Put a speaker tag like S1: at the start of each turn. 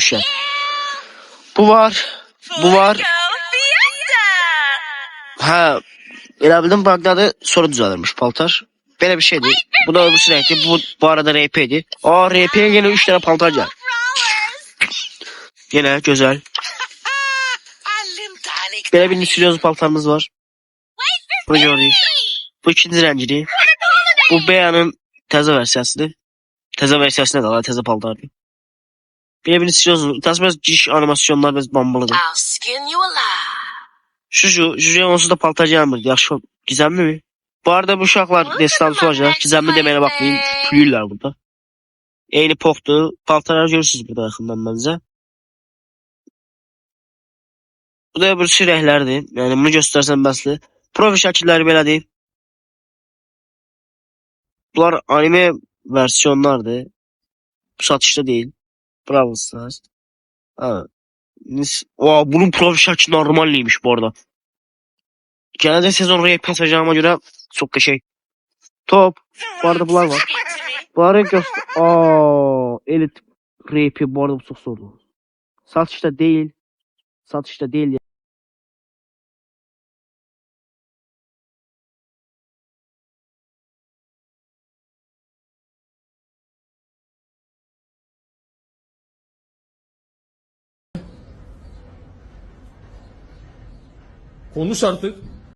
S1: şey. Bu var. Bu var. Ha, elə bildim Bagdadı sonra düzəlirmiş paltar. Belə bir şeydi. Bu da öbür renkli. Bu arada RP'di. Aa, RP'ye yine 3 tane paltar geldi. Yine güzel. Belə bir Nisiryoz paltarımız var. Bunu gördük. Bu ikinci rəngini. Bu Beyanın təzə versiyasıdır. Təzə versiyasına da var, təzə paltardır. Belə bir Nisiryoz. Tasmaz giriş animasyonlar biz bambalıdır. Şu onsuz da paltar gelmir. Yaxşı, gizemli mi? Bu arada bu uşaqlar destansı olacaq. Gizemli deməyinə baxmayın. Pülüyürlər burada. Eyni poktu. Paltarları görürsünüz burada yaxından məncə. Bu da bir rəhlərdir. Yəni bunu göstərsən bəsli. Profi şəkilləri belədir. Bunlar anime versiyonlardır. Bu satışda değil. Bravo Stars. Ha. Bunun profi şəkli normalliymiş bu arada. Genelde sezon rap pasajama göre çok da şey. Top. Bu arada bunlar var. Bu arada göster. Elit rap'i bu arada bu çok zordu. Satışta değil. Satışta değil.
S2: Konuş artık.